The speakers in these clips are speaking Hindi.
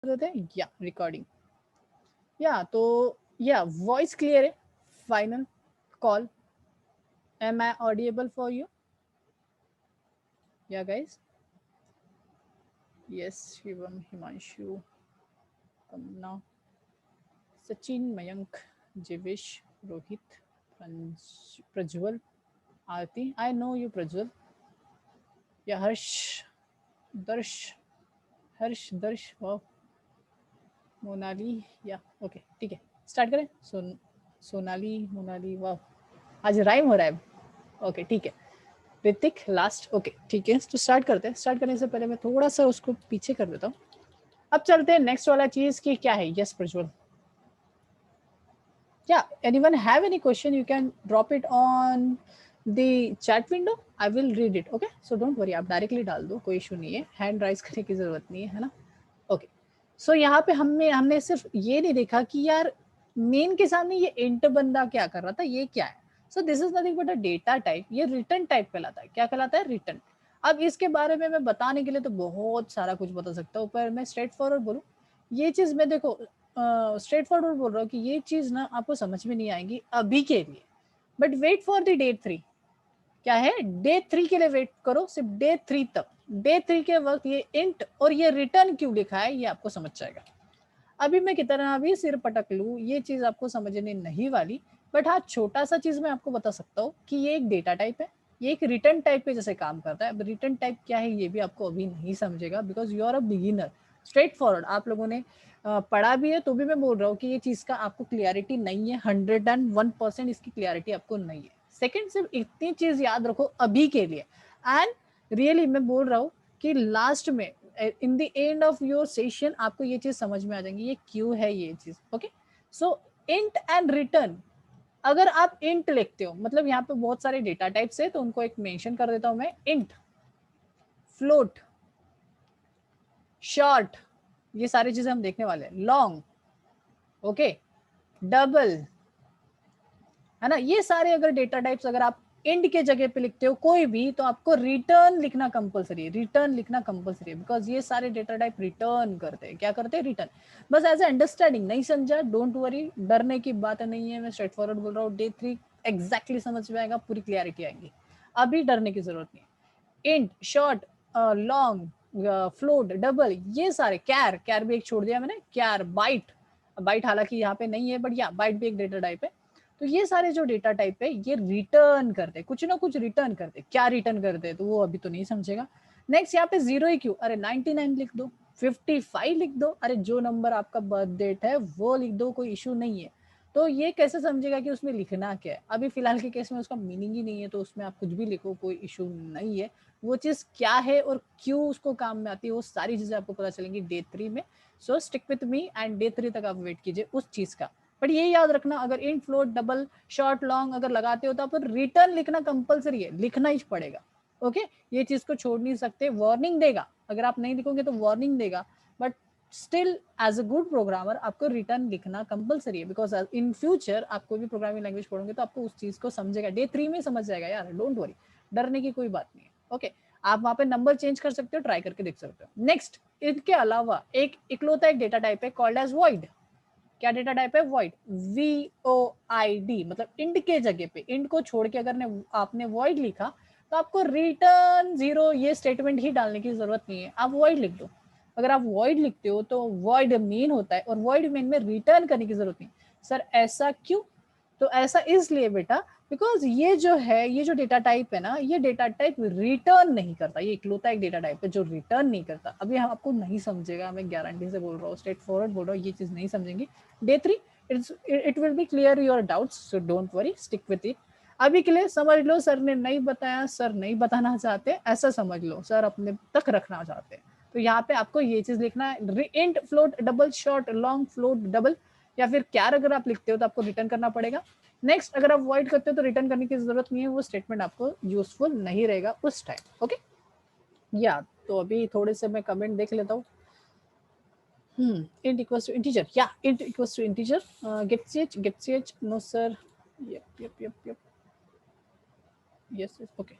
कर देते हैं, या रिकॉर्डिंग, या तो या वॉइस क्लियर है, final call, am I audible for you, yeah guys? Yes, Shivam, Himanshu, Kamna, Sachin, Mayank, Jeevesh, Rohit, Prajwal, Aarti, I know you Prajwal, या हर्ष, दर्श, हर्ष, दर्श, वाह, मोनाली, या ओके ठीक है, स्टार्ट करें। सोनाली, मोनाली, वाह, आज राइम हो रहा है, ओके ठीक है। ऋतिक लास्ट, ओके ठीक है, तो स्टार्ट करते हैं। स्टार्ट करने से पहले मैं थोड़ा सा उसको पीछे कर देता हूँ। अब चलते हैं नेक्स्ट वाला चीज की क्या है। Yes Prajwal, yeah, anyone have any question, you can drop it on the chat window, I will read it, okay, so don't worry, आप डायरेक्टली डाल दो, कोई इशू नहीं है, हैंड राइज करने की जरूरत नहीं है ना। ओके, सो यहाँ पे हमने सिर्फ ये नहीं देखा कि यार मेन के सामने ये इंट बंदा क्या कर रहा था, ये क्या है। सो this is nothing but a data type, ये रिटर्न टाइप कहलाता है। क्या कहलाता है? रिटर्न। अब इसके बारे में मैं बताने के लिए तो बहुत सारा कुछ बता सकता हूँ, पर मैं स्ट्रेट फॉरवर्ड बोलूँ, ये चीज मैं देखो स्ट्रेट फॉरवर्ड बोल रहा हूँ कि ये चीज ना आपको समझ में नहीं आएगी अभी के लिए, but wait for the day 3। क्या है? डे 3 के लिए वेट करो, सिर्फ डे 3 तक। डे 3 के वक्त ये इंट और ये रिटर्न क्यों लिखा है ये आपको समझ जाएगा। अभी मैं कितना भी सिर पटक लूँ, ये चीज आपको समझने नहीं वाली, बट हाँ छोटा सा चीज मैं आपको बता सकता हूँ कि ये एक डेटा टाइप है, ये एक रिटर्न टाइप पे जैसे काम करता है। अब रिटर्न टाइप क्या है ये भी आपको अभी नहीं समझेगा, because you are a beginner. Straight forward आप लोगों ने पढ़ा भी है, तो भी मैं बोल रहा हूँ कि ये चीज का आपको क्लियरिटी नहीं है, 101% इसकी क्लियरिटी आपको नहीं है। सेकेंड, सिर्फ इतनी चीज याद रखो अभी के लिए, एंड रियली मैं बोल रहा हूँ कि लास्ट में in the end of your session आपको ये चीज समझ में आ जाएंगी ये क्यों है ये चीज। Okay, so int and return, अगर आप इंट लिखते हो, मतलब यहाँ पे बहुत सारे डेटा टाइप्स है तो उनको एक मेंशन कर देता हूं मैं, इंट, फ्लोट, शॉर्ट, ये सारी चीजें हम देखने वाले हैं, लॉन्ग, ओके, डबल, है ना। ये सारे अगर डेटा टाइप्स अगर आप इंड के जगह पे लिखते हो कोई भी, तो आपको रिटर्न लिखना कंपलसरी है, रिटर्न लिखना कंपलसरी है, बिकॉज ये सारे डेटा टाइप रिटर्न करते हैं। क्या करते हैं? रिटर्न। बस एज ए अंडरस्टैंडिंग, नहीं समझा डोंट वरी, डरने की बात नहीं है, मैं स्ट्रेट फॉरवर्ड बोल रहा हूँ। डे 3 एग्जैक्टली समझ में आएगा, पूरी क्लियरिटी आएगी, अभी डरने की जरूरत नहीं है। Int, short, long, float, double, ये सारे, कैर, कैर भी एक छोड़ दिया मैंने, कैर, बाइट, बाइट हालांकि यहाँ पे नहीं है, बट या बाइट भी एक डेटा टाइप है। तो ये सारे जो डेटा टाइप है ये रिटर्न करते, कुछ ना कुछ रिटर्न करते। क्या रिटर्न करते तो वो अभी तो नहीं समझेगा। नेक्स्ट, यहाँ पे 0 ही क्यों? अरे 99 लिख दो, 55 लिख दो, अरे जो नंबर आपका बर्थ डेट है वो लिख दो, कोई इशू नहीं है। तो ये कैसे समझेगा कि उसमें लिखना क्या है? अभी फिलहाल के केस में उसका मीनिंग ही नहीं है, तो उसमें आप कुछ भी लिखो, कोई इशू नहीं है। वो चीज क्या है और क्यों उसको काम में आती है, वो सारी चीजें आपको पता चलेंगी डे 3 में। सो stick with me and day 3 तक आप वेट कीजिए उस चीज का। बट ये याद रखना, अगर इन, फ्लोट, डबल, शॉर्ट, लॉन्ग अगर लगाते हो तो आपको रिटर्न लिखना कंपलसरी है, लिखना ही पड़ेगा। ओके, ये चीज को छोड़ नहीं सकते, वार्निंग देगा, अगर आप नहीं लिखोगे तो वार्निंग देगा, but still as a good programmer आपको रिटर्न लिखना कंपलसरी है, बिकॉज इन फ्यूचर आप कोई भी प्रोग्रामिंग लैंग्वेज पढ़ोगे तो आपको उस चीज को समझेगा, डे 3 में समझ जाएगा यार, डोंट वरी, डरने की कोई बात नहीं है। ओके, आप वहां पे नंबर चेंज कर सकते हो, ट्राई करके देख सकते हो। नेक्स्ट, इनके अलावा एक इकलौता एक डेटा टाइप है कॉल्ड एज वॉइड। क्या डेटा टाइप है? वॉइड, VOID, मतलब इंड के जगह पे, इंड को छोड़ के अगर आपने वॉइड लिखा तो आपको रिटर्न 0 ये स्टेटमेंट ही डालने की जरूरत नहीं है, आप वॉइड लिख दो। अगर आप वॉइड लिखते हो तो वॉइड मेन होता है, और वॉइड मेन में रिटर्न करने की जरूरत नहीं। सर ऐसा क्यों? तो ऐसा इसलिए बेटा, बिकॉज ये जो है, ये जो डेटा टाइप है ना, ये डेटा टाइप रिटर्न नहीं करता, ये इकलौता एक डेटा टाइप है जो रिटर्न नहीं करता। अभी हम आपको नहीं समझेगा, मैं गारंटी से बोल रहा हूँ, स्ट्रेट फॉरवर्ड बोल रहा हूँ, ये चीज नहीं समझेंगे। Day 3 it will be clear your doubts, so don't worry, stick with it. अभी के लिए समझ लो, सर ने नहीं बताया, सर नहीं बताना चाहते, ऐसा समझ लो, सर अपने तक रखना चाहते हैं। तो यहाँ पे आपको ये चीज लिखना है, int, float, double, short, long, float, double, या फिर कैर अगर आप लिखते हो तो आपको रिटर्न करना पड़ेगा। नेक्स्ट, अगर आप वॉइड करते हो तो रिटर्न करने की जरूरत नहीं है, वो स्टेटमेंट आपको यूजफुल नहीं रहेगा उस टाइम। ओके, या तो अभी थोड़े से मैं कमेंट देख लेता हूँ। int equals to integer, yeah, int equals to integer, get ch, no sir, yep, yes, yes, okay.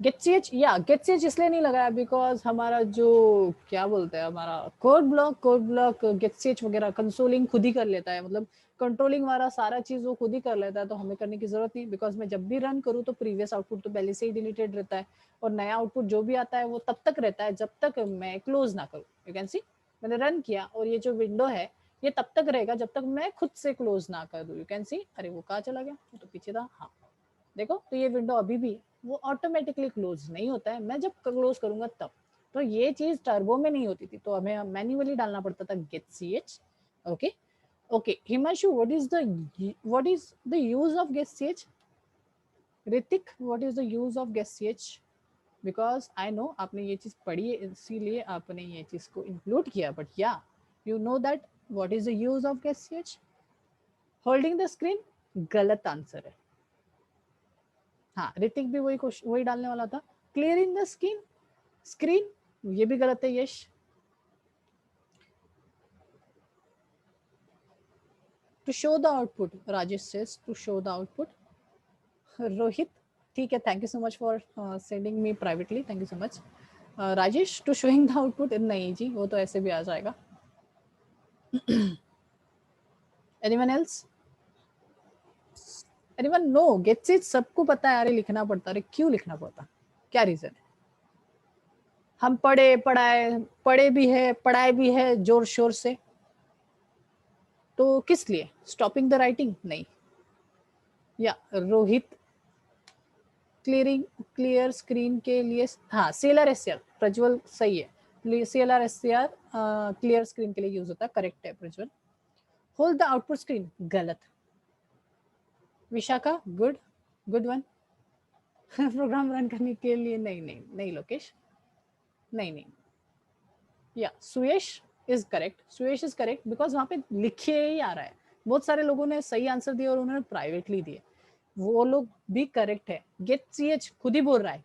Get C H, या गेट सी एच इसलिए नहीं लगाया बिकॉज हमारा जो क्या बोलते हैं हमारा code block get C H वगैरह कंसोलिंग खुद ही कर लेता है, मतलब कंट्रोलिंग वाला सारा चीज वो खुद ही कर लेता है, तो हमें करने की जरूरत नहीं, बिकॉज मैं जब भी रन करूँ तो प्रीवियस आउटपुट तो पहले से ही डिलीटेड रहता है और नया आउटपुट जो भी आता है वो तब तक रहता है जब तक मैं क्लोज ना करूँ। यू कैन सी मैंने रन किया और ये जो विंडो है ये तब तक रहेगा जब तक मैं खुद से क्लोज ना कर दूं। यू कैन सी, अरे वो कहाँ चला गया, वो तो पीछे था, हाँ देखो, तो ये विंडो अभी भी वो ऑटोमेटिकली क्लोज नहीं होता है, मैं जब क्लोज करूंगा तब। तो ये चीज टर्बो में नहीं होती थी, तो हमें मैन्युअली डालना पड़ता था get C H. Okay okay Himanshu, what is the use of get C H? Hrithik, what is the use of get C H? Because I know आपने ये चीज पढ़ी है इसीलिए आपने ये चीज को इंक्लूड किया, but yeah you know that what is the use of get C H? Holding the screen गलत आंसर है। हाँ ऋतिक भी वही डालने वाला था। क्लियरिंग द स्क्रीन ये भी गलत है Yash. To show the output, Rajesh says to show the output. Rohit, ठीक है, thank you so much for sending me privately, thank you so much. Rajesh, to showing the output, नहीं जी वो तो ऐसे भी आ जाएगा। Anyone else? Anyone? No, gets it सबको पता है, अरे लिखना पड़ता, अरे क्यों लिखना पड़ता, क्या रीजन है? हम पढ़े भी है, पढ़ाए भी है जोर शोर से, तो किस लिए? Stopping the writing? नहीं। या रोहित, क्लियर स्क्रीन के लिए, हाँ सीएलआर एससीआर, प्रज्वल सही है, सीएलआर एससीआर क्लियर स्क्रीन के लिए यूज होता है, करेक्ट है Prajwal. Hold the output screen गलत। Vishakha, good one. Program run करने के लिए नहीं लोकेश, नहीं। या सुयश इज करेक्ट बिकॉज वहां पे लिखे ही आ रहा है, बहुत सारे लोगों ने सही आंसर दिए और उन्होंने प्राइवेटली दिए, वो लोग भी करेक्ट है। गेट सी एच खुद ही बोल रहा है,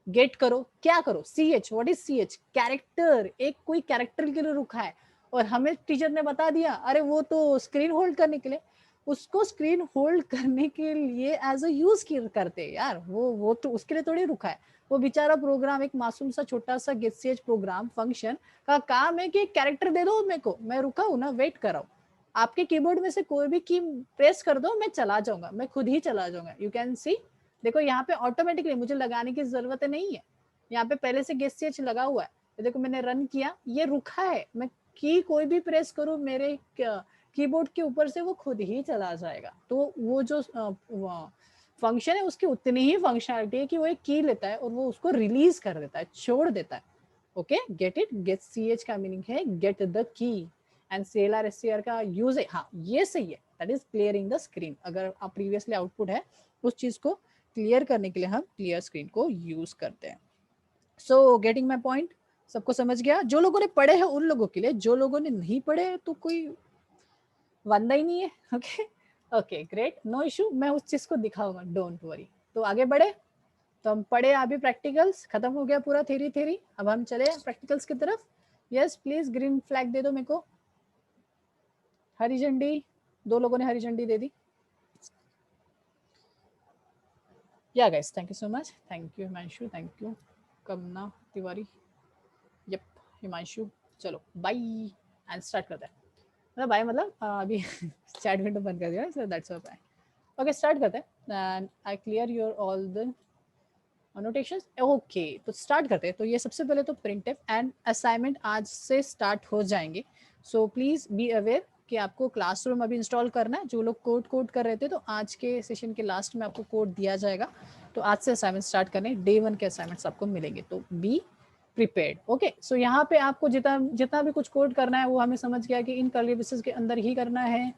गेट करो, क्या करो, C H, what is C H? Character, एक कोई कैरेक्टर के लिए रुका है और हमें टीचर ने बता दिया अरे वो तो स्क्रीन होल्ड करने के लिए, उसको स्क्रीन होल्ड करने के लिए एज अ यूज करते यार, वो तो उसके लिए थोड़ी रुका है, वो बेचारा प्रोग्राम एक मासूम सा छोटा सा get C H program function का काम है कि कैरेक्टर दे दो मेरे को, मैं रुका हूं ना, वेट कर रहा हूं, आपके कीबोर्ड में से कोई भी की प्रेस कर दो, मैं चला जाऊंगा, मैं खुद ही चला जाऊंगा। यू कैन सी, देखो यहाँ पे ऑटोमेटिकली मुझे लगाने की जरूरत नहीं है, यहाँ पे पहले से गेट सी एच लगा हुआ है, देखो मैंने रन किया, ये रुका है, मैं की कोई भी प्रेस करूं मेरे कीबोर्ड के ऊपर से वो खुद ही चला जाएगा। तो वो जो फंक्शन है उसकी उतनी ही फंक्शनलिटी है कि वो एक की लेता है और वो उसको रिलीज कर देता है, छोड़ देता है। Okay get it, get C H का मीनिंग है get the key, and CLR SCR का यूज है, हाँ ये सही है, that is clearing the screen. अगर आप प्रीवियसली आउटपुट है उस चीज को क्लियर करने के लिए हम क्लियर स्क्रीन को यूज करते हैं। सो गेटिंग माई पॉइंट, सबको समझ गया? जो लोगों ने पढ़े हैं उन लोगों के लिए, जो लोगों ने नहीं पढ़े तो कोई वादा ही नहीं है। Okay okay great, no issue, मैं उस चीज को दिखाऊंगा, डोंट वरी। तो आगे बढ़े, तो हम पढ़े अभी प्रैक्टिकल्स, खत्म हो गया पूरा थ्योरी, अब हम चले प्रैक्टिकल्स की तरफ। यस प्लीज, ग्रीन फ्लैग दे दो मेरे को, हरी झंडी, 2 लोगों ने हरी झंडी दे दी। या guys, thank you so much, thank you Himanshu, thank you कमना तिवारी, यप हिमांशु, चलो बाय एंड स्टार्ट करते हैं, मतलब बाय मतलब अभी चैट विंडो बंद कर दिया, सो दैट्स व्हाई। ओके स्टार्ट करते हैं, and I clear your all the notations. Okay तो स्टार्ट करते हैं। तो ये सबसे पहले तो प्रिंटफ एंड असाइनमेंट आज से स्टार्ट हो जाएंगे, सो प्लीज बी अवेयर कि आपको क्लासरूम अभी इंस्टॉल करना है। जो लोग कोड कर रहे थे तो आज के सेशन के लास्ट में आपको कोड दिया जाएगा, तो आज से असाइनमेंट स्टार्ट करने, डे 1 के असाइनमेंट्स आपको मिलेंगे, तो बी प्रिपेयर्ड। ओके सो यहाँ पे आपको जितना भी कुछ कोड करना है वो हमें समझ गया कि इन कर्ली ब्रेसेस के अंदर ही करना है,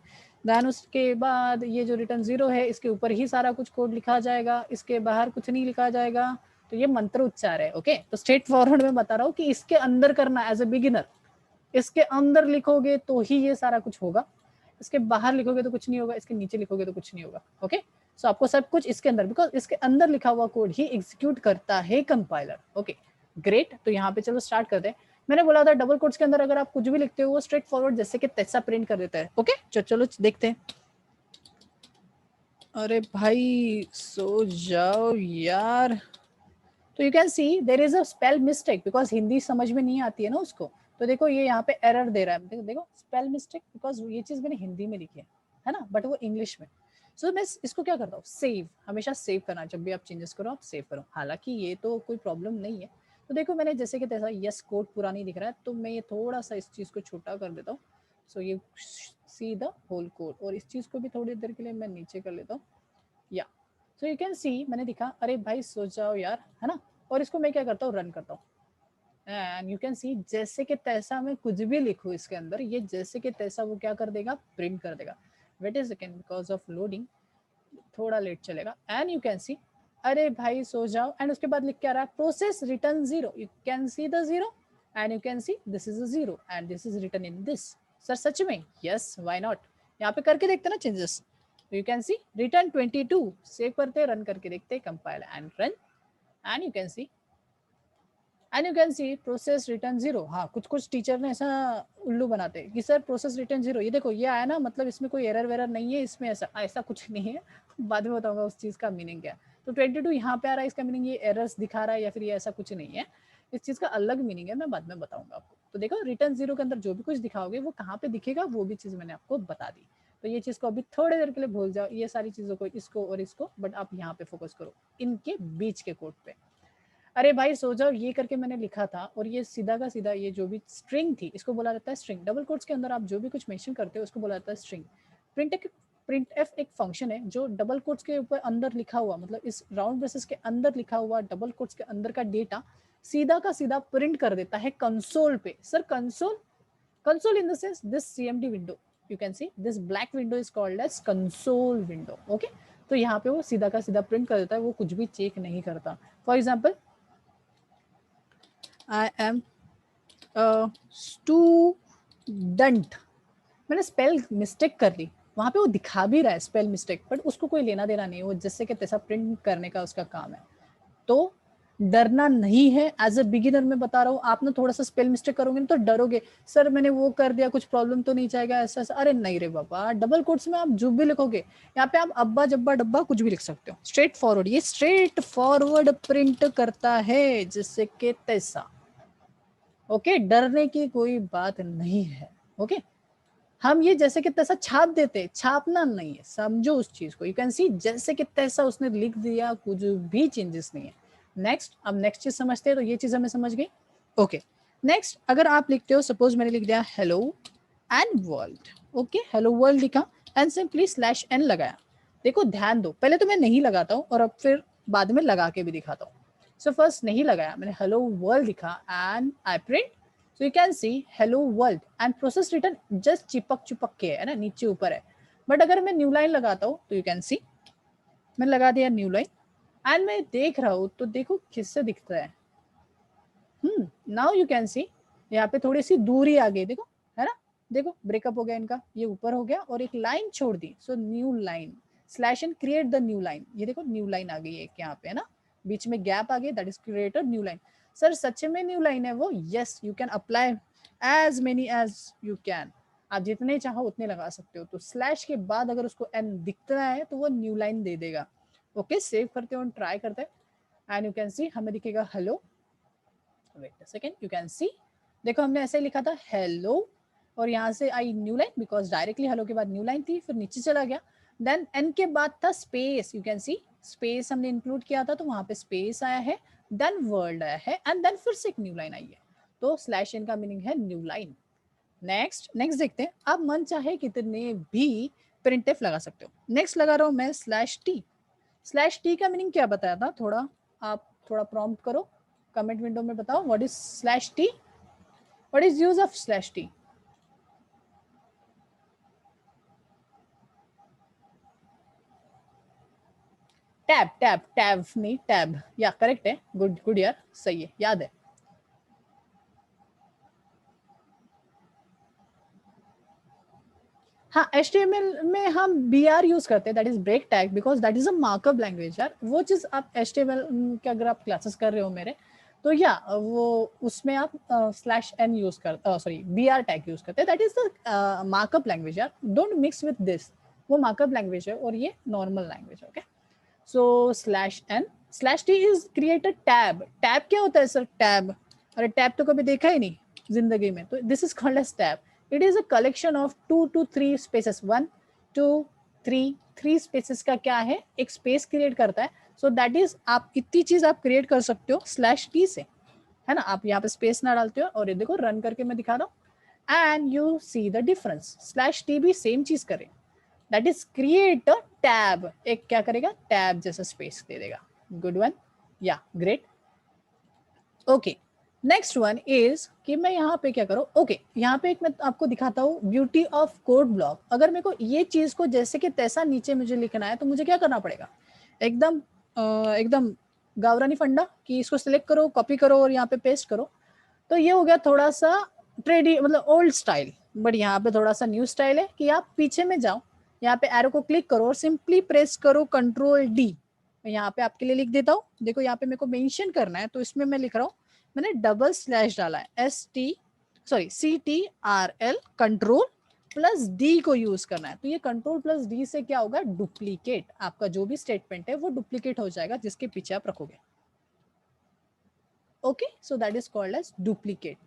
देन उसके बाद ये जो रिटर्न 0 है इसके ऊपर ही सारा कुछ कोड लिखा जाएगा, इसके बाहर कुछ नहीं लिखा जाएगा, तो ये मंत्र उच्चार है। ओके तो स्ट्रेट फॉरवर्ड में बता रहा हूँ कि इसके अंदर करना एज ए बिगिनर, इसके अंदर लिखोगे तो ही ये सारा कुछ होगा, इसके बाहर लिखोगे तो कुछ नहीं होगा, इसके नीचे लिखोगे तो कुछ नहीं होगा। ओके सो आपको सब कुछ इसके अंदर, बिकॉज इसके अंदर लिखा हुआ कोड ही एग्जीक्यूट करता है कंपाइलर। ओके ग्रेट, तो यहाँ पे चलो स्टार्ट करते हैं। मैंने बोला था डबल कोट्स के अंदर अगर आप कुछ भी लिखते हो वो स्ट्रेट फॉरवर्ड जैसे कि तैसा प्रिंट कर देता है। ओके चलो देखते हैं। अरे भाई सो जाओ यार, तो you can see there is a spell mistake because Hindi समझ में नहीं आती है ना उसको। तो देखो ये यहाँ पे एरर दे रहा है, देखो देखो स्पेल मिस्टेक, बिकॉज ये चीज मैंने हिंदी में लिखी है ना, बट वो इंग्लिश में। सो मैं इसको क्या करता हूँ, सेव, हमेशा सेव करना, जब भी आप चेंजेस करो आप सेव करो। हालांकि ये तो कोई प्रॉब्लम नहीं है। तो देखो मैंने जैसे कि तैसा यस कोड पूरा नहीं दिख रहा है, तो मैं ये थोड़ा सा इस चीज को छोटा कर देता हूँ। सो ये सी द होल कोड, और इस चीज को भी थोड़ी देर के लिए मैं नीचे कर लेता हूँ, या सो यू कैन सी मैंने दिखा, अरे भाई सो जाओ यार, है ना। और इसको मैं क्या करता हूँ, रन करता हूँ, एंड यू कैन सी जैसे कि तैसा मैं कुछ भी लिखूँ इसके अंदर, ये जैसे कि तैसा वो क्या कर देगा, प्रिंट कर देगा। Wait is second, because of loading थोड़ा लेट चलेगा। एंड यू कैन सी, अरे भाई सो जाओ, एंड उसके बाद लिख के आ रहा है process return 0, you can see the 0, and you can see this is a 0 and this is return in this. Sir सच में, यस व्हाई नॉट, यहाँ पे करके देखते ना changes. You can see return 22, save करते रन करके देखते, compile and run, and you can see, and you can see process return 0। हाँ, कुछ कुछ टीचर ने ऐसा उल्लू बनाते हैं कि सर प्रोसेस रिटर्न 0, ये देखो ये आया ना, मतलब इसमें कोई एरर वेरर नहीं है, इसमें ऐसा ऐसा कुछ नहीं है। बाद में बताऊंगा उस चीज़ का मीनिंग क्या है। तो 22 यहाँ पे आ रहा है, इसका मीनिंग ये एरर्स दिखा रहा है या फिर ये ऐसा कुछ नहीं है, इस चीज़ का अलग मीनिंग है, मैं बाद में बताऊंगा आपको। तो देखो रिटर्न 0 के अंदर जो भी कुछ दिखाओगे वो कहाँ पे दिखेगा, वो भी चीज़ मैंने आपको बता दी। तो ये चीज़ को अभी थोड़ी देर के लिए भूल जाओ, ये सारी चीज़ों को, इसको और इसको, बट आप यहाँ पे फोकस करो इनके बीच के कोड पे। अरे भाई सो जाओ, ये करके मैंने लिखा था, और ये सीधा का सीधा ये जो भी स्ट्रिंग थी, इसको बोला जाता है स्ट्रिंग। डबल कोट्स के अंदर आप जो भी कुछ मेंशन करते हो उसको बोला जाता है स्ट्रिंग। प्रिंट एफ एक फंक्शन है जो डबल कोट्स के ऊपर अंदर लिखा हुआ, मतलब इस राउंड ब्रेसेस के अंदर लिखा हुआ डबल कोट्स के अंदर का डेटा सीधा का सीधा प्रिंट कर देता है कंसोल पे। Sir console, console in the sense this CMD window, you can see this black window is called as console window. Okay, तो यहाँ पे वो सीधा का सीधा प्रिंट कर देता है, वो कुछ भी चेक नहीं करता। For example, I am student, मैंने स्पेल मिस्टेक कर ली, वहां पे वो दिखा भी रहा है स्पेल मिस्टेक, बट उसको कोई लेना देना नहीं है, वो जैसे कि तैसा प्रिंट करने का उसका काम है। तो डरना नहीं है, एज अ बिगिनर मैं बता रहा हूँ। आप ना थोड़ा सा स्पेल मिस्टेक करोगे ना तो डरोगे, सर मैंने वो कर दिया, कुछ प्रॉब्लम तो नहीं जाएगा, ऐसा ऐसा। अरे नहीं रे बाबा, डबल कोट्स में आप जो भी लिखोगे, यहाँ पे आप अब्बा जब्बा डब्बा कुछ भी लिख सकते हो, स्ट्रेट फॉरवर्ड, ये स्ट्रेट फॉरवर्ड प्रिंट करता है जैसे कि तैसा। ओके, डरने की कोई बात नहीं है। ओके, हम ये जैसे कि तैसा छाप देते, छापना नहीं है, समझो उस चीज को। यू कैन सी जैसे कि तैसा उसने लिख दिया, कुछ भी चेंजेस नहीं है। नेक्स्ट, अब नेक्स्ट चीज समझते हैं, तो ये चीज हमें समझ गई। ओके, नेक्स्ट अगर आप लिखते हो, सपोज मैंने लिख दिया hello and world. Okay, hello world लिखा एंड सिंपली स्लैश एन लगाया। देखो ध्यान दो, पहले तो मैं नहीं लगाता हूँ और अब फिर बाद में लगा के भी दिखाता हूँ। सो फर्स्ट नहीं लगाया, मैंने हेलो वर्ल्ड लिखा and I print. So you can see hello world and process written just चिपक के है ना, नीचे ऊपर है। बट अगर मैं न्यू लाइन लगाता हूँ तो यू कैन सी मैंने लगा दिया न्यू लाइन, एंड मैं देख रहा हूँ तो देखो किससे दिखता है। नाउ यू कैन सी यहाँ पे थोड़ी सी दूरी आ गई, देखो है ना, देखो ब्रेकअप हो गया इनका, ये ऊपर हो गया और एक लाइन छोड़ दी। So new line slash and create the new line, ये देखो न्यू लाइन आ गई एक यहाँ पे, है ना, बीच में गैप आ गई, that is create a new line. Sir सच में न्यू लाइन है वो, yes you can apply as many as you can, आप जितने चाहो उतने लगा सकते हो। तो स्लैश के बाद अगर उसको एन दिखता है तो वो न्यू लाइन दे देगा। ओके, सेव करते हो, ट्राई करते हैं, एंड यू कैन सी हमें दिखेगा hello, wait a second, you can see देखो हमने ऐसे ही लिखा था हेलो, और यहाँ से I knew line, because directly hello के बाद न्यू लाइन थी, फिर नीचे चला गया, देन एन के बाद था space, you can C space हमने इंक्लूड किया था तो वहां पे स्पेस आया है, देन वर्ल्ड आया है, एंड देन फिर से एक न्यू लाइन आई है। तो स्लैश एन का मीनिंग है न्यू लाइन। नेक्स्ट नेक्स्ट देखते हैं, आप मन चाहे कितने भी प्रिंट एफ लगा सकते हो। नेक्स्ट लगा रहा हूं मैं स्लैश टी। स्लैश टी का मीनिंग क्या बताया था, थोड़ा आप थोड़ा प्रॉम्प्ट करो कमेंट विंडो में, बताओ what is slash T, what is use of slash T. Tab tab tab नहीं टैब, या करेक्ट है, गुड गुड यार, सही है, याद है। हाँ, HTML में हम BR यूज करते हैं, that is break tag, because that is a markup language यार। वो चीज आप HTML के अगर आप क्लासेस कर रहे हो मेरे, तो या वो उसमें आप स्लैश एन यूज कर, सॉरी BR टैग यूज करते हैं, that is the markup language यार, डोंट मिक्स विद दिस। वो मार्कअप लैंग्वेज है और ये नॉर्मल लैंग्वेज है। Okay, so slash N slash T is create a tab. Tab क्या होता है सर? टैब, अरे टैब तो कभी देखा ही नहीं जिंदगी में. तो this is called as tab. It is a collection of 2 to 3 spaces. 1 2 3 spaces का क्या है, एक स्पेस क्रिएट करता है. सो दैट इज, आप इतनी चीज आप क्रिएट कर सकते हो स्लैश टी से, है ना. आप यहाँ पे स्पेस ना डालते हो. और ये देखो रन करके मैं दिखा रहा हूँ and you see the difference. Slash T भी सेम चीज करे, that is create a tab. एक क्या करेगा, टैब जैसा स्पेस दे देगा. गुड वन, या great. Okay, next one is कि मैं यहाँ पे क्या करूँ. ओके, यहाँ पे एक मैं आपको दिखाता हूँ ब्यूटी ऑफ कोड ब्लॉक. अगर मेरे को ये चीज को जैसे कि तैसा नीचे मुझे लिखना है तो मुझे क्या करना पड़ेगा, एकदम एकदम गावरानी फंडा कि इसको सिलेक्ट करो, कॉपी करो और यहाँ पे पेस्ट करो. तो ये हो गया थोड़ा सा ट्रेडी, मतलब ओल्ड स्टाइल. बट यहाँ पे थोड़ा सा न्यू स्टाइल है कि आप पीछे में जाओ, यहाँ पे एरो को क्लिक करो और सिंपली प्रेस करो कंट्रोल डी. यहाँ पे आपके लिए लिख देता हूँ. देखो यहाँ पे मेरे को मेंशन करना है तो इसमें मैं लिख रहा हूँ, मैंने डबल स्लैश डाला है, CTRL कंट्रोल प्लस डी को यूज करना है. तो ये कंट्रोल प्लस डी से क्या होगा, डुप्लीकेट. आपका जो भी स्टेटमेंट है वो डुप्लीकेट हो जाएगा जिसके पीछे आप रखोगे. Okay, so that is called as duplicate.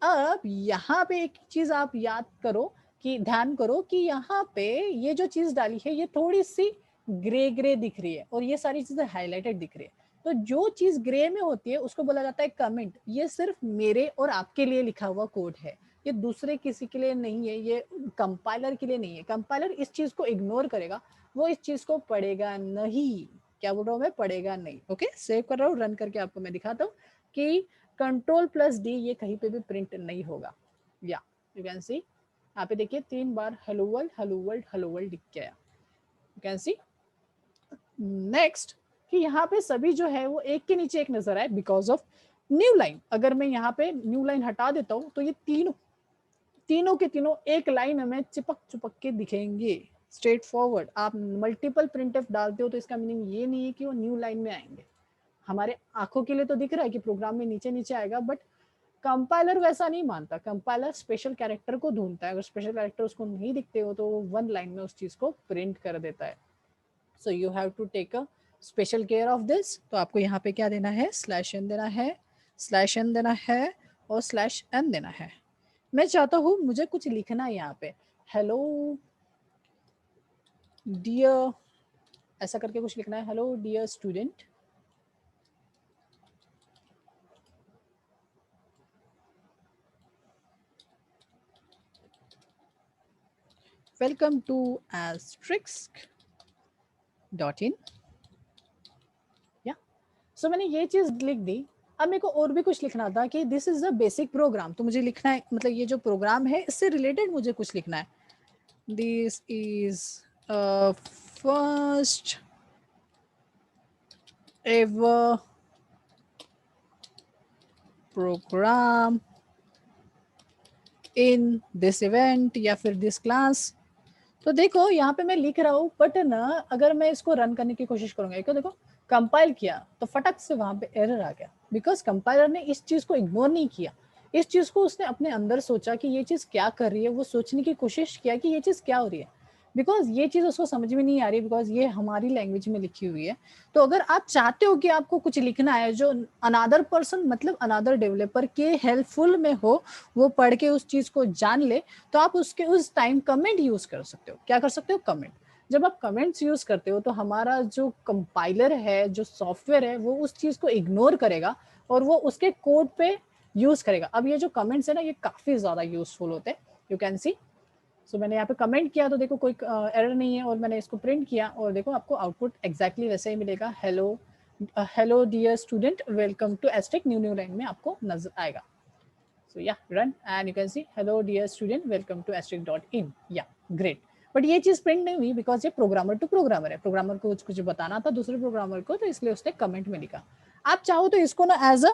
अब यहाँ पे एक चीज आप याद करो, कि ध्यान करो कि यहाँ पे ये जो चीज डाली है ये थोड़ी सी ग्रे ग्रे दिख रही है और ये सारी चीजें हाईलाइटेड दिख रही है. तो जो चीज ग्रे में होती है उसको बोला जाता है कमेंट. ये सिर्फ मेरे और आपके लिए लिखा हुआ कोड है, ये दूसरे किसी के लिए नहीं है, ये कंपाइलर के लिए नहीं है. कंपाइलर इस चीज को इग्नोर करेगा, वो इस चीज को पढ़ेगा नहीं. क्या बोल रहा हूँ मैं, पढ़ेगा नहीं. ओके, सेव कर रहा हूँ, रन करके आपको मैं दिखाता हूँ कि कंट्रोल प्लस डी ये कहीं पे भी प्रिंट नहीं होगा. या यू कैन सी, यहाँ पे देखिए 3 बार hello world hello world hello world दिख गया. You can C. नेक्स्ट कि यहाँ पे सभी जो है वो एक के नीचे एक नजर आए बिकॉज ऑफ न्यू लाइन. अगर मैं यहाँ पे न्यू लाइन हटा देता हूँ तो ये तीनों के तीनों एक लाइन में चिपक चिपक के दिखेंगे स्ट्रेट फॉरवर्ड. आप मल्टीपल प्रिंटफ डालते हो तो इसका मीनिंग ये नहीं है कि वो न्यू लाइन में आएंगे. हमारे आंखों के लिए तो दिख रहा है कि प्रोग्राम में नीचे नीचे आएगा, बट कंपाइलर वैसा नहीं मानता. कंपाइलर स्पेशल कैरेक्टर को ढूंढता है, अगर स्पेशल कैरेक्टर उसको नहीं दिखते हो तो वो 1 लाइन में उस चीज को प्रिंट कर देता है. So you have to take a special care of this. तो आपको यहाँ पे क्या देना है, स्लैश एन देना है, स्लैश एन देना है और स्लैश एन देना है. मैं चाहता हूँ मुझे कुछ लिखना है यहाँ पे, हेलो डियर, ऐसा करके कुछ लिखना है, hello dear student. Welcome to asterisk.in. या सो मैंने ये चीज लिख दी. अब मेरे को और भी कुछ लिखना था कि this is a basic programme. तो मुझे लिखना है, मतलब ये जो प्रोग्राम है इससे रिलेटेड मुझे कुछ लिखना है. This is first ever program in this event या फिर दिस क्लास. तो देखो यहाँ पे मैं लिख रहा हूँ, बट ना अगर मैं इसको रन करने की कोशिश करूंगा, क्यों, देखो कंपाइल किया तो फटक से वहां पे एरर आ गया. बिकॉज कंपाइलर ने इस चीज को इग्नोर नहीं किया, इस चीज को उसने अपने अंदर सोचा कि ये चीज क्या कर रही है, वो सोचने की कोशिश किया कि ये चीज क्या हो रही है. बिकॉज ये चीज उसको समझ में नहीं आ रही, बिकॉज ये हमारी लैंग्वेज में लिखी हुई है. तो अगर आप चाहते हो कि आपको कुछ लिखना है जो अनादर पर्सन, मतलब अनादर डेवलपर के हेल्पफुल में हो, वो पढ़ के उस चीज को जान ले, तो आप उसके उस टाइम कमेंट यूज कर सकते हो. क्या कर सकते हो, कमेंट. जब आप कमेंट्स यूज करते हो तो हमारा जो कंपाइलर है, जो सॉफ्टवेयर है, वो उस चीज को इग्नोर करेगा और वो उसके कोड पे यूज करेगा. अब ये जो कमेंट्स है ना, ये काफी ज्यादा यूजफुल होते हैं. यू कैन सी. सो मैंने यहाँ पे कमेंट किया तो देखो कोई एरर नहीं है, और मैंने इसको प्रिंट किया और देखो आपको आउटपुट एग्जैक्टली वैसे ही मिलेगा. Hello hello dear student welcome to asterisk, new line में आपको नजर आएगा. So yeah, run and you can see hello dear student welcome to asterisk.in. Yeah, great. But ये चीज प्रिंट नहीं हुई बिकॉज ये प्रोग्रामर टू प्रोग्रामर है. प्रोग्रामर को कुछ बताना था दूसरे प्रोग्रामर को, तो इसलिए उसने कमेंट में लिखा. आप चाहो तो इसको ना एज अ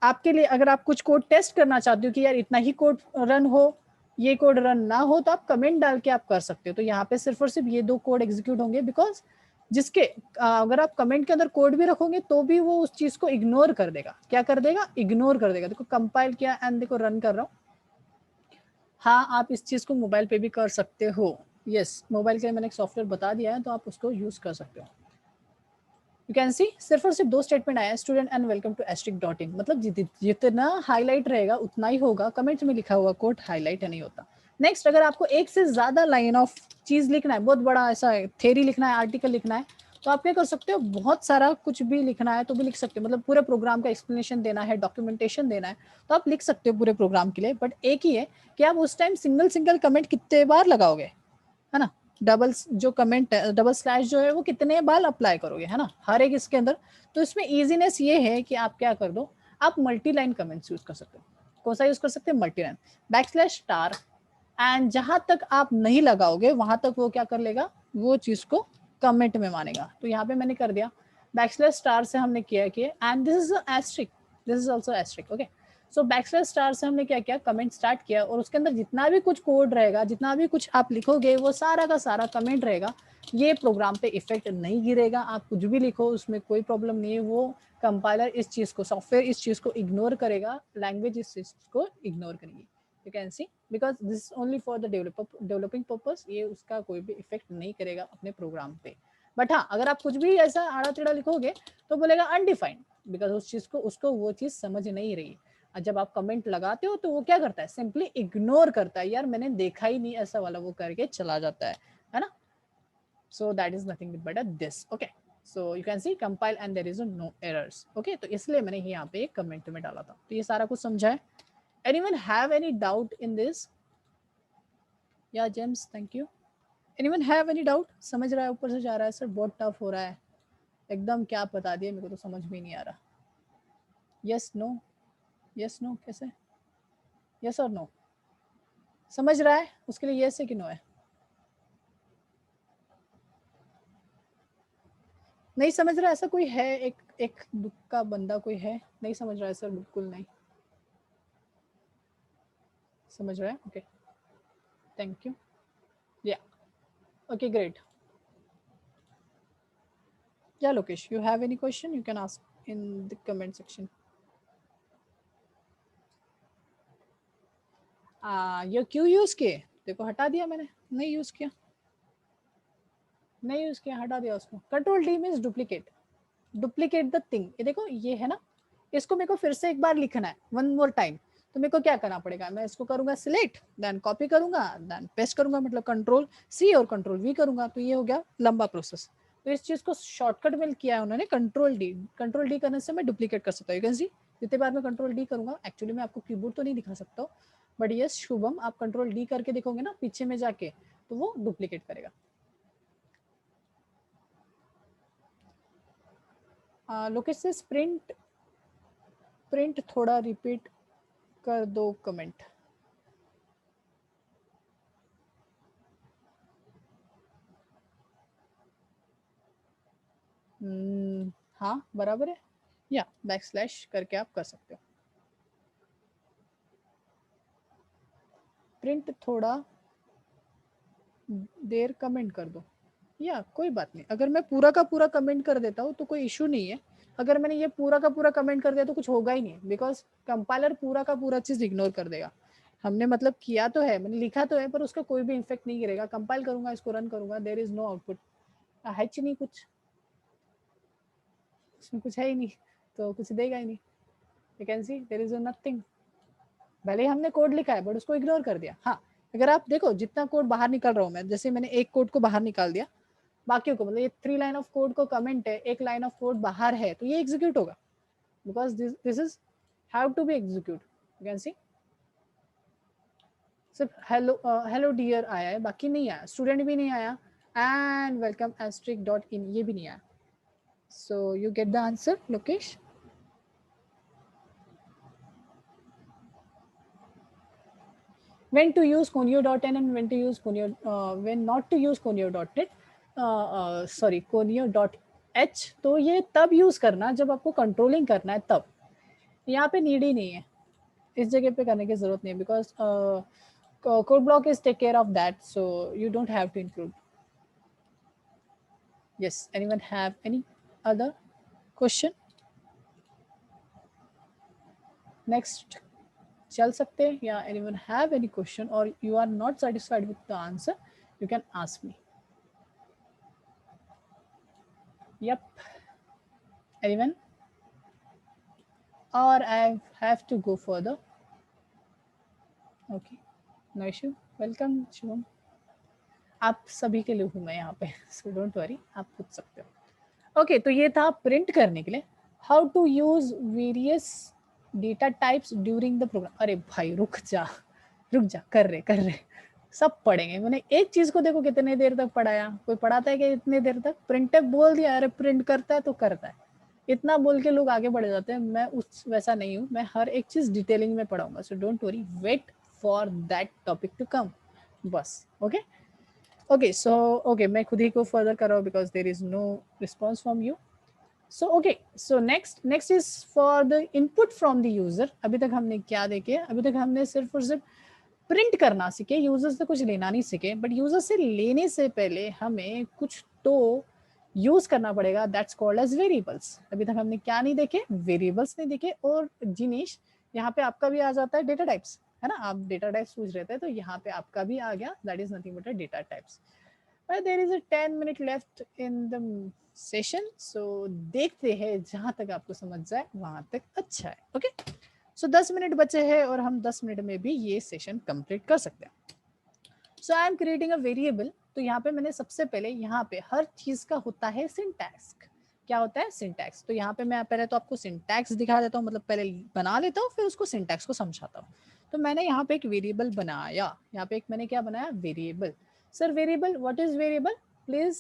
आपके लिए, अगर आप कुछ कोड टेस्ट करना चाहते हो कि यार इतना ही कोड रन हो, ये कोड रन ना हो, तो आप कमेंट डाल के आप कर सकते हो. तो यहाँ पे सिर्फ और सिर्फ ये 2 कोड एग्जीक्यूट होंगे, बिकॉज जिसके अगर आप कमेंट के अंदर कोड भी रखोगे तो भी वो उस चीज को इग्नोर कर देगा. क्या कर देगा, इग्नोर कर देगा. देखो कंपाइल किया एंड देखो रन कर रहा हूँ. हाँ, आप इस चीज को मोबाइल पे भी कर सकते हो. यस, मोबाइल के लिए मैंने एक सॉफ्टवेयर बता दिया है, तो आप उसको यूज कर सकते हो. यू कैन सी सिर्फ और सिर्फ 2 स्टेटमेंट आया, student and welcome to *.in, मतलब जितना हाईलाइट रहेगा उतना ही होगा, कमेंट में लिखा हुआ कोड हाईलाइट नहीं होता। नेक्स्ट, अगर आपको एक से ज्यादा लाइन ऑफ चीज लिखना है, बहुत बड़ा ऐसा थ्योरी लिखना है, आर्टिकल लिखना है, तो आप क्या कर सकते हो, बहुत सारा कुछ भी लिखना है तो भी लिख सकते हो, मतलब पूरे प्रोग्राम का एक्सप्लेनेशन देना है, डॉक्यूमेंटेशन देना है, तो आप लिख सकते हो पूरे प्रोग्राम के लिए। बट एक ही है कि आप उस टाइम सिंगल सिंगल कमेंट कितने बार लगाओगे, है ना, डबल जो कमेंट है, डबल स्लैश जो है वो कितने बार अप्लाई करोगे, है ना, हर एक इसके अंदर। तो इसमें इजीनेस ये है कि आप क्या कर दो, आप मल्टी लाइन कमेंट्स यूज कर सकते हो। कौन सा यूज कर सकते हैं, मल्टी लाइन, \*, एंड जहां तक आप नहीं लगाओगे वहां तक वो क्या कर लेगा, वो चीज को कमेंट में मानेगा। तो यहाँ पे मैंने कर दिया \* से हमने किया कि and this is asterisk, this is also asterisk, okay. So \* से हमने क्या किया, कमेंट स्टार्ट किया, और उसके अंदर जितना भी कुछ कोड रहेगा, जितना भी कुछ आप लिखोगे, वो सारा का सारा कमेंट रहेगा। ये प्रोग्राम पे इफेक्ट नहीं गिरेगा, आप कुछ भी लिखो उसमें कोई प्रॉब्लम नहीं है। वो कंपाइलर इस चीज को, सॉफ्टवेयर इस चीज को इग्नोर करेगा, लैंग्वेज इस चीज को इग्नोर करेगी। You can C, because this only for the developing purpose, ये उसका कोई भी इफेक्ट नहीं करेगा अपने प्रोग्राम पे। बट हाँ, अगर आप कुछ भी ऐसा आड़ा टेढ़ा लिखोगे तो बोलेगा अनडिफाइंड, बिकॉज उस चीज को, उसको वो चीज समझ नहीं रही। और जब आप कमेंट लगाते हो तो वो क्या करता है, सिंपली इग्नोर करता है, यार मैंने देखा ही नहीं, ऐसा वाला वो करके चला जाता है ना। So that is nothing but this, okay. So you can see compile and there is no errors, okay. तो इसलिए मैंने यहाँ पे एक कमेंट में डाला था। तो ये सारा कुछ समझा है। Anyone have any doubt in this? Yeah James, thank you. Anyone have any doubt? समझ रहा है, ऊपर से जा रहा है सर, बहुत टफ हो रहा है एकदम, क्या बता दिया, मेरे को तो समझ में नहीं आ रहा। यस नो, यस नो कैसे, यस और नो? समझ रहा है, उसके लिए यस है कि नो है? नहीं समझ रहा, ऐसा कोई है, एक एक दुख का बंदा कोई है, नहीं समझ रहा है सर, बिल्कुल नहीं समझ रहा है, ओके, थैंक यू, या ओके ग्रेट। या Lokesh, you have any question, you can ask in the comment section. ये क्यों यूज किए, देखो हटा दिया मैंने, नहीं यूज किया, नहीं यूज किया, हटा दिया उसको। Control D means duplicate, duplicate the thing. ये देखो ये है ना, इसको मेरे को फिर से एक बार लिखना है, वन मोर टाइम। तो मेरे को क्या करना पड़ेगा, मैं इसको करूंगा सिलेक्ट, देन कॉपी करूंगा, देन पेस्ट करूंगा, मतलब कंट्रोल सी और कंट्रोल वी करूंगा, तो ये हो गया लंबा प्रोसेस। तो इस चीज को शॉर्टकट में किया है उन्होंने, कंट्रोल डी। कंट्रोल डी करने से मैं डुप्लीकेट कर सकता हूँ, यू कैन सी, जितने बार मैं कंट्रोल डी करूंगा, एक्चुअली मैं आपको कीबोर्ड तो नहीं दिखा सकता हूँ, बट यस शुभम, आप कंट्रोल डी करके देखोगे ना पीछे में जाके, तो वो डुप्लीकेट करेगा। लोकेश से प्रिंट, प्रिंट थोड़ा रिपीट कर दो कमेंट। हाँ बराबर है, या \* करके आप कर सकते हो। प्रिंट थोड़ा देर कमेंट कर दो, या कोई बात नहीं, अगर मैं पूरा का पूरा कमेंट कर देता हूँ तो कोई इशू नहीं है। अगर मैंने ये पूरा का पूरा कमेंट कर दिया तो कुछ होगा ही नहीं, बिकॉज कंपाइलर पूरा का पूरा चीज इग्नोर कर देगा। हमने मतलब किया तो है, मैंने लिखा तो है, पर उसका कोई भी इफेक्ट नहीं गिरेगा। कंपाइल करूंगा, इसको रन करूंगा, देयर इज नो आउटपुट, है नहीं कुछ, उसमें कुछ है ही नहीं, तो कुछ देगा ही नहीं। You can see there is nothing, भले हमने कोड लिखा है बट उसको इग्नोर कर दिया। हाँ, अगर आप देखो जितना कोड बाहर निकाल रहा हूँ मैं, जैसे मैंने एक कोड को बाहर निकाल दिया, बाकी को मतलब ये 3 लाइन ऑफ कोड को कमेंट है, एक लाइन ऑफ कोड बाहर है, तो ये एग्जीक्यूट होगा, because this is have to be execute. You can see सिर्फ हेलो हेलो डियर आया है, बाकी नहीं आया, स्टूडेंट भी नहीं आया, एंड वेलकम *.in ये भी नहीं आया। So you get the answer Lokesh. when to use conio.in and when to use conio, when not to use conio.net, sorry conio.h, तो ये तब यूज करना जब आपको कंट्रोलिंग करना है तब, यहाँ पे नीड ही नहीं है, इस जगह पे करने की जरूरत नहीं है, because code block is take care of that, so you don't have to include. Yes, anyone have any other question? Next चल सकते हैं, या एनीवन हैव एनी क्वेश्चन और you are not satisfied with the answer, you can ask me. Yep, Anyone? Or I have to go further? Okay, no issue. Welcome, Shivam. आप सभी के लिए हूँ मैं यहाँ पे, so don't worry, आप पूछ सकते हो. Okay, तो ये था प्रिंट करने के लिए. How to use various data types during the program. अरे भाई रुक जा, कर रहे सब पढ़ेंगे. मैंने एक चीज को देखो कितने देर तक पढ़ाया. कोई पढ़ाता है कि इतने देर तक? प्रिंट बोल दिया, अरे प्रिंट करता है तो करता है. इतना बोल के लोग आगे बढ़ जाते हैं. मैं उस वैसा नहीं हूँ, मैं हर एक चीज डिटेलिंग में पढ़ाऊंगा. So don't worry, wait for that topic to come. बस. Okay okay. सो ओके, मैं खुद ही को फर्दर कर रहा हूँ because there is no response from you. So okay, so next is for the input from the user. अभी तक हमने क्या देखे? अभी तक हमने सिर्फ और सिर्फ प्रिंट करना सीखे, यूजर से कुछ लेना नहीं सीखे. बट यूजर से लेने से पहले हमें कुछ तो यूज करना पड़ेगा, दैट्स कॉल्ड एज वेरिएबल्स. अभी तक हमने क्या नहीं देखे? वेरिएबल्स नहीं देखे. और जिनेश, यहाँ पे आपका भी आ जाता है डेटा टाइप्स, है ना? आप डेटा टाइप्स पूछ रहे थे, तो यहाँ पे आपका भी आ गया. That is nothing but data types. There is a 10 minute left in the session, so देखते हैं जहां तक आपको समझ जाए वहां तक अच्छा है. ओके, सो 10 मिनट बचे हैं और हम 10 मिनट में भी ये सेशन कंप्लीट कर सकते हैं. So I am creating a variable. तो यहाँ पे मैंने सबसे पहले, यहाँ पे हर चीज का होता है सिंटैक्स. क्या होता है? सिंटैक्स. तो यहाँ पे मैं पहले तो आपको सिंटैक्स दिखा देता हूँ, मतलब पहले बना लेता हूँ, फिर उसको सिंटैक्स को समझाता हूँ. तो मैंने यहाँ पे एक वेरिएबल बनाया. यहाँ पे एक मैंने क्या बनाया? Variable. Sir variable, what is variable? Please,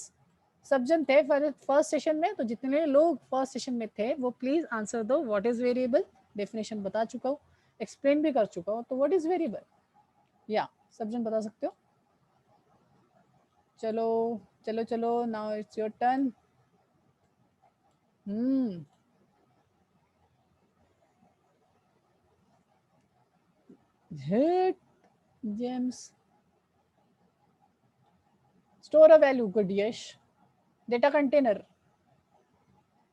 सब जन थे फर्स्ट सेशन में, तो जितने लोग फर्स्ट सेशन में थे वो प्लीज आंसर दो. What is variable? डेफिनेशन बता चुका हूँ, एक्सप्लेन भी कर चुका हूँ. तो व्हाट इज वेरिएबल? या सब जन बता सकते हो? चलो चलो चलो, now it's your turn. Hit gems. Store a value. Good, yes. Data container.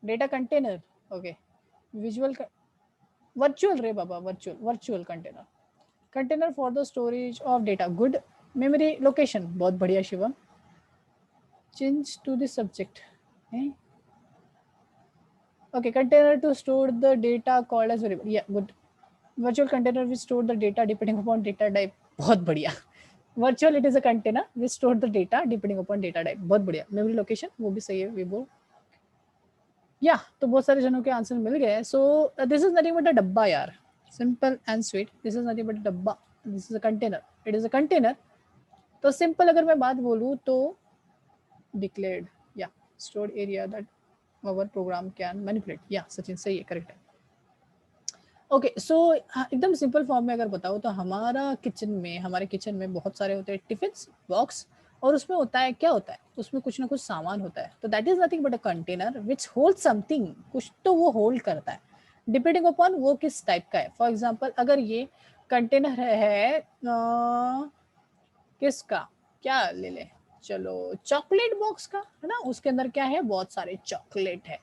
Data container. Okay. Visual. Virtual रे बाबा, virtual container. Container for the storage of data. Good. Memory location. बहुत बढ़िया Shivam. Change to the subject. Okay, container to store the data called as variable. Yeah, good. Virtual container which store the data depending upon data type. बहुत बढ़िया. Virtual, it is a container which store the data depending upon data type. बहुत बढ़िया. Memory location वो भी सही है विभो. या तो बहुत सारे जनों के आंसर मिल गए. So this is nothing but a डब्बा यार. Simple and sweet. This is nothing but a डब्बा. This is a container. It is a container. तो सिंपल अगर मैं बात बोलूँ तो डिक्लेयर्ड या stored area that our program can manipulate. या सचिन सही है, करेक्ट है. ओके, सो एकदम सिंपल फॉर्म में अगर बताओ तो हमारे किचन में बहुत सारे होते हैं टिफिन बॉक्स. और उसमें होता है, क्या होता है? उसमें कुछ ना कुछ सामान होता है. तो that is nothing but a container which hold something. कुछ तो वो होल्ड करता है, डिपेंडिंग अपॉन वो किस टाइप का है. फॉर एग्जाम्पल, अगर ये कंटेनर है किसका, क्या ले ले, चलो चॉकलेट बॉक्स का, है ना? उसके अंदर क्या है? बहुत सारे चॉकलेट है.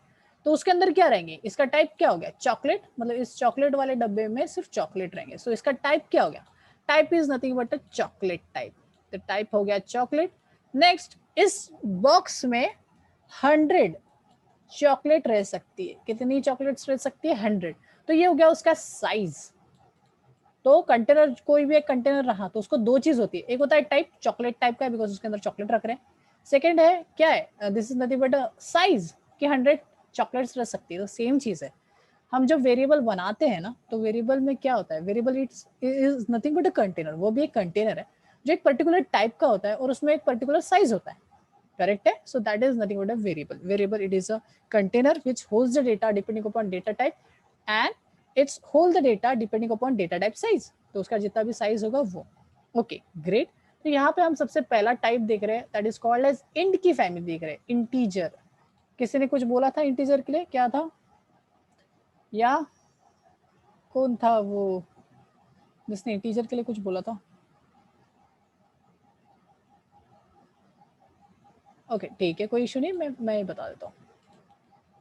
तो उसके अंदर क्या रहेंगे? इसका टाइप क्या हो गया? चॉकलेट. मतलब इस चॉकलेट वाले डब्बे में सिर्फ चॉकलेट रहेंगे. सो इसका टाइप क्या हो गया? Type is nothing but a chocolate type. तो टाइप हो गया चॉकलेट. नेक्स्ट, इस बॉक्स में 100 चॉकलेट रह सकती है. कितनी चॉकलेट्स रह सकती है? 100. तो ये हो गया उसका साइज. तो कंटेनर, कोई भी एक कंटेनर रहा तो उसको दो चीज होती है. एक होता है टाइप, चॉकलेट टाइप का, बिकॉज उसके अंदर चॉकलेट रख रहे हैं. सेकंड है क्या है? This is nothing but size, कि 100 चॉकलेट्स रख सकती है. तो सेम चीज है. हम जब वेरिएबल बनाते हैं ना, तो वेरिएबल में क्या होता है? Variable is nothing but a container. वो भी एक कंटेनर है जो एक पर्टिकुलर टाइप का होता है और उसमें एक पर्टिकुलर साइज होता है. करेक्ट है? सो that is nothing but a variable. Variable, it is a container which holds the data depending upon data type and it's hold the data depending upon data type size. तो उसका जितना भी साइज होगा वो. Okay, great. तो यहाँ पे हम सबसे पहला टाइप देख रहे हैं, that is called as int की फैमिली देख रहे हैं. इंटीजर. किसी ने कुछ बोला था इंटीजर के लिए? क्या था? या कौन था वो जिसने इंटीजर के लिए कुछ बोला था? ओके, ठीक है, कोई इशू नहीं. मैं बता देता हूँ.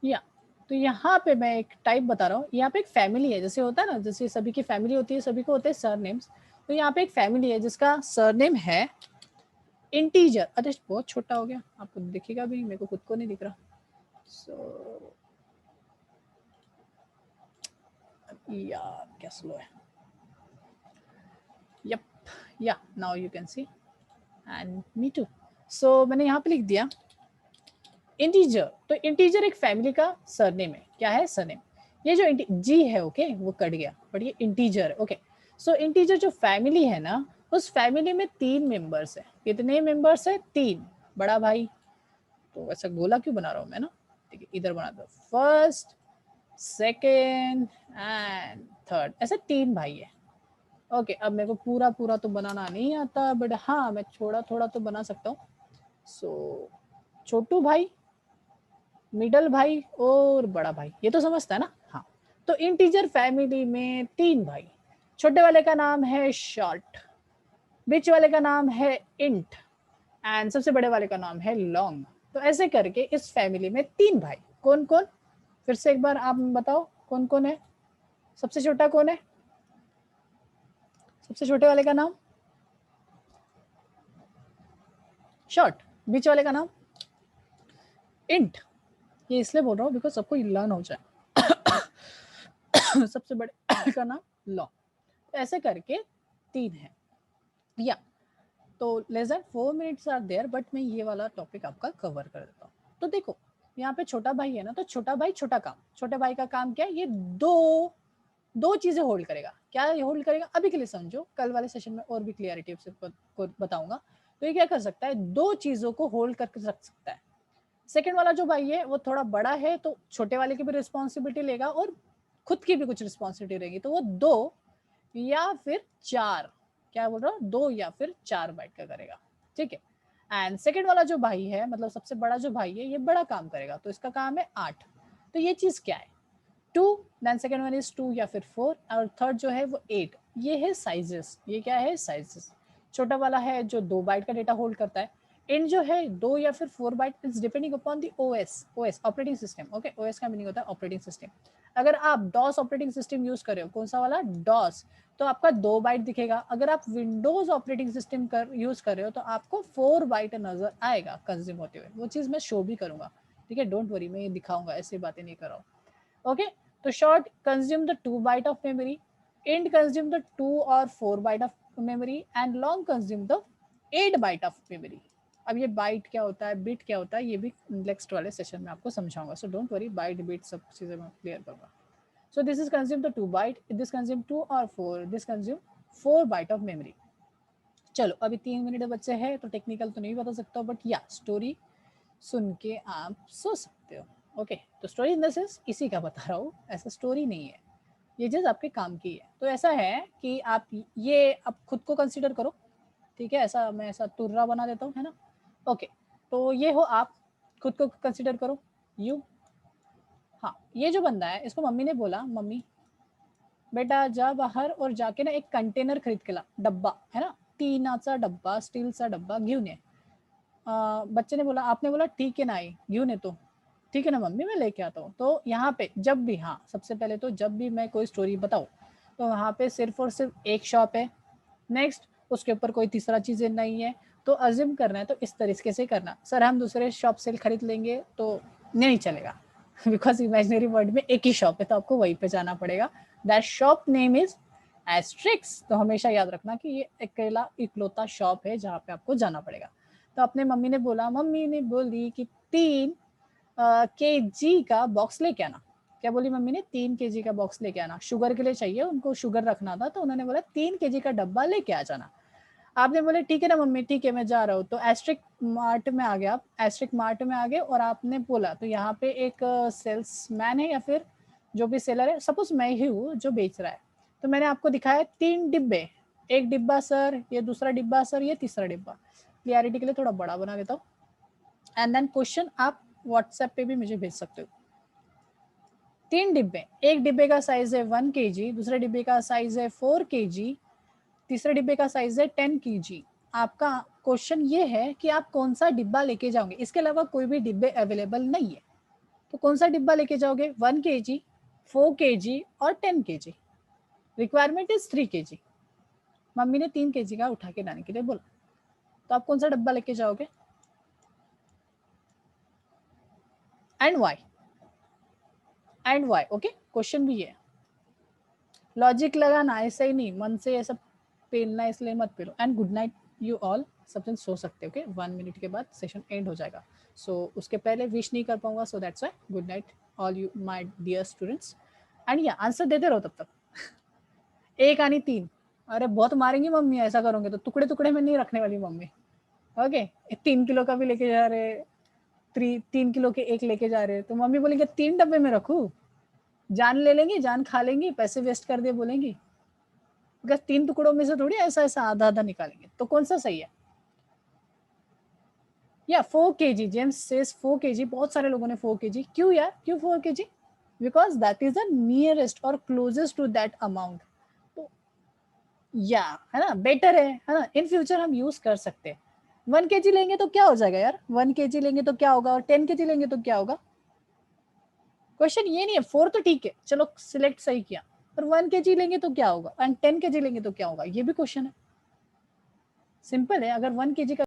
या तो यहाँ पे मैं एक टाइप बता रहा हूँ. यहाँ पे एक फैमिली है, जैसे होता है ना, जैसे सभी की फैमिली होती है, सभी को होते हैं सरनेम्स. तो यहाँ पे एक फैमिली है जिसका सरनेम है इंटीजर. अरे बहुत छोटा हो गया, आपको दिखेगा भी, मेरे को खुद को नहीं दिख रहा. सो यार क्या स्लो है। Yup, yeah now you can see and me too. So मैंने यहाँ पे लिख दिया इंटीजर। तो इंटीजर एक फैमिली का सरनेम है। क्या है? सरनेम। ये जो जी है ओके वो कट गया, बट ये इंटीजर है ओके। सो इंटीजर जो फैमिली है ना, उस फैमिली में 3 मेंबर्स है। कितने मेंबर्स है? 3। बड़ा भाई, तो ऐसा गोला क्यों बना रहा हूं मैं ना, ठीक है इधर बना दो। फर्स्ट, सेकेंड एंड थर्ड, ऐसे 3 भाई है ओके। अब मेरे को पूरा पूरा तो बनाना नहीं आता, बट हाँ मैं थोड़ा थोड़ा तो बना सकता हूँ। सो छोटू भाई, मिडल भाई और बड़ा भाई, ये तो समझता है ना। हाँ, तो इंटीजर फैमिली में 3 भाई। छोटे वाले का नाम है शॉर्ट, बीच वाले का नाम है इंट एंड सबसे बड़े वाले का नाम है लॉन्ग। तो ऐसे करके इस फैमिली में 3 भाई। कौन कौन? फिर से एक बार आप बताओ कौन कौन है। सबसे छोटा कौन है? सबसे छोटे वाले का नाम शॉर्ट, बीच वाले का नाम इंट। ये इसलिए बोल रहा हूँ बिकॉज सबको लर्न हो जाए। सबसे बड़े का नाम लॉन्ग। ऐसे करके 3 है। या तो less than 4 minutes are there, but मैं ये वाला टॉपिक आपका कवर कर देता हूँ। तो देखो यहाँ पे छोटा भाई है ना, तो छोटा भाई छोटा काम। छोटे भाई का काम क्या है? ये दो चीजें होल्ड करेगा। क्या होल्ड करेगा अभी के लिए समझो, कल वाले सेशन में और भी क्लियरिटी से बताऊंगा। तो ये क्या कर सकता है? 2 चीजों को होल्ड करके रख सकता है। सेकेंड वाला जो भाई है वो थोड़ा बड़ा है, तो छोटे वाले की भी रिस्पॉन्सिबिलिटी लेगा और खुद की भी कुछ रिस्पॉन्सिबिलिटी रहेगी। तो वो 2 या फिर 4, क्या बोल रहा हूँ, 2 या फिर 4 बाइट का करेगा, ठीक है। एंड सेकेंड वाला जो भाई है, मतलब सबसे बड़ा जो भाई है, ये बड़ा काम करेगा, तो इसका काम है 8। तो ये चीज क्या है? 2, देन सेकेंड वन इज 2 या फिर 4, और थर्ड जो है वो 8। ये है साइजेस। ये क्या है? साइजेस। छोटा वाला है जो 2 बाइट का डेटा होल्ड करता है। इन जो है 2 या फिर 4 byte, is depending upon the OS operating system okay. OS का मीनिंग होता है ऑपरेटिंग सिस्टम। अगर आप डॉस ऑपरेटिंग सिस्टम यूज कर रहे हो, कौन सा वाला? डॉस, तो आपका 2 बाइट दिखेगा। अगर आप विंडोज ऑपरेटिंग सिस्टम यूज कर रहे हो तो आपको 4 बाइट नजर आएगा कंज्यूम होते हुए। वो चीज मैं शो भी करूंगा, ठीक है, डोंट वरी, मैं ये दिखाऊंगा, ऐसी बातें नहीं कर रहा हूँ ओके। तो short consume the 2 byte of memory, int consume the 2 or 4 byte of memory and long consume the 8 byte of memory। अब ये बाइट क्या होता है, बिट क्या होता है, ये भी नेक्स्ट वाले सेशन में आपको समझाऊंगा। So don't worry, byte bit सब चीजें मैं क्लियर करूंगा। So this is consume the 2 byte, this consume 2 और 4, this consume 4 byte of memory. चलो अभी 3 मिनट बच्चे हैं, तो टेक्निकल तो नहीं बता सकता, बट या स्टोरी सुन के आप सोच सकते हो ओके। तो स्टोरी इन द सेंस इसी का बता रहा हूँ, ऐसा स्टोरी नहीं है, ये चीज आपके काम की है। तो ऐसा है कि आप ये अब खुद को कंसीडर करो, ठीक है। ऐसा मैं ऐसा तुर्रा बना देता हूँ, है ना ओके। तो ये हो, आप खुद को कंसीडर करो, यू। हाँ, ये जो बंदा है, इसको मम्मी ने बोला, मम्मी बेटा जा बाहर और जाके ना एक कंटेनर खरीद के ला, डब्बा है ना, टीनाचा डब्बा, स्टीलचा डब्बा घेऊन ये। बच्चे ने बोला, आपने बोला ठीक है ना आई घेऊन येतो, ठीक है ना मम्मी मैं लेके आता हूँ। तो यहाँ पे जब भी, हाँ सबसे पहले तो जब भी मैं कोई स्टोरी बताऊँ तो वहाँ पे सिर्फ और सिर्फ एक शॉप है, नेक्स्ट उसके ऊपर कोई तीसरा चीज़ें नहीं है। तो अज्यूम करना है तो इस तरीके से करना, सर हम दूसरे शॉप से खरीद लेंगे तो नहीं चलेगा, बिकॉज इमेजिनरी वर्ल्ड में एक ही शॉप है, तो आपको वहीं पे जाना पड़ेगा। That shop name is asterisk. तो हमेशा याद रखना कि ये अकेला इकलौता शॉप है जहाँ पे आपको जाना पड़ेगा। तो अपने मम्मी ने बोला, मम्मी ने बोली कि 3 केजी का बॉक्स लेके आना। क्या बोली मम्मी ने? 3 केजी का बॉक्स लेके आना। शुगर के लिए चाहिए, उनको शुगर रखना था, तो उन्होंने बोला 3 केजी का डब्बा लेके आ जाना। आपने बोले ठीक है ना मम्मी, ठीक है मैं जा रहा हूँ। तो एस्ट्रिक मार्ट में आ गया, आप एस्ट्रिक मार्ट में आ गए और आपने बोला, तो यहाँ पे एक सेल्समैन है या फिर जो भी सेलर है, सपोज मैं ही हूँ जो बेच रहा है। तो मैंने आपको दिखाया 3 डिब्बे, एक डिब्बा सर, ये दूसरा डिब्बा सर, ये तीसरा डिब्बा। क्लियरिटी के लिए थोड़ा बड़ा बना देता हूँ। एंड देन क्वेश्चन आप व्हाट्सएप पे भी मुझे भेज सकते हो। 3 डिब्बे, एक डिब्बे का साइज है 1 केजी, दूसरे डिब्बे का साइज है 4 केजी, तीसरे डिब्बे का साइज है 10 केजी। आपका क्वेश्चन ये है कि आप कौन सा डिब्बा लेके जाओगे, इसके अलावा कोई भी डिब्बे अवेलेबल नहीं है। तो कौन सा डिब्बा लेके जाओगे? 1 केजी, 4 केजी और 10 KG. Requirement is 3 KG. Mummy ने 3 केजी का उठा के लाने के लिए बोला, तो आप कौन सा डब्बा लेके जाओगे and why? And why okay, question भी है। लॉजिक लगाना ऐसा ही नहीं, मन से ऐसा पेलना इसलिए मत पेलो। And good night you all, सब जन सो सकते हो। ओके 1 मिनट के बाद सेशन एंड हो जाएगा, सो उसके पहले विश नहीं कर पाऊंगा, so that's why good night all you my dear students. And या आंसर देते रहो तब तक। एक आनी 3, अरे बहुत मारेंगी मम्मी ऐसा करोगे तो, टुकड़े टुकड़े में नहीं रखने वाली मम्मी। ओके 3 किलो का भी लेके जा रहे, 3 किलो के एक लेके जा रहे, तो मम्मी बोलेंगे 3 डब्बे में रखूं, जान ले लेंगी, जान खा लेंगी, पैसे वेस्ट कर दिए बोलेंगी। बिकॉज 3 टुकड़ों में से थोड़ी ऐसा ऐसा आधा आधा निकालेंगे, तो कौन सा सही है? या 4 kg, जेम्स सेज 4 kg, बहुत सारे लोगों ने 4 kg, क्यों यार, क्यों 4 kg? Because that is the nearest और क्लोजेस्ट टू दैट अमाउंट। तो या है ना, बेटर है ना, इन फ्यूचर हम यूज कर सकते हैं। 1 kg लेंगे तो क्या हो जाएगा यार, 1 kg लेंगे तो क्या होगा, और 10 kg लेंगे तो क्या होगा? क्वेश्चन ये नहीं है, 4 तो ठीक है, चलो सिलेक्ट सही किया, पर 1 kg लेंगे तो क्या होगा, एंड 10 kg लेंगे तो क्या होगा, ये भी क्वेश्चन है। सिंपल है, अगर 1 kg का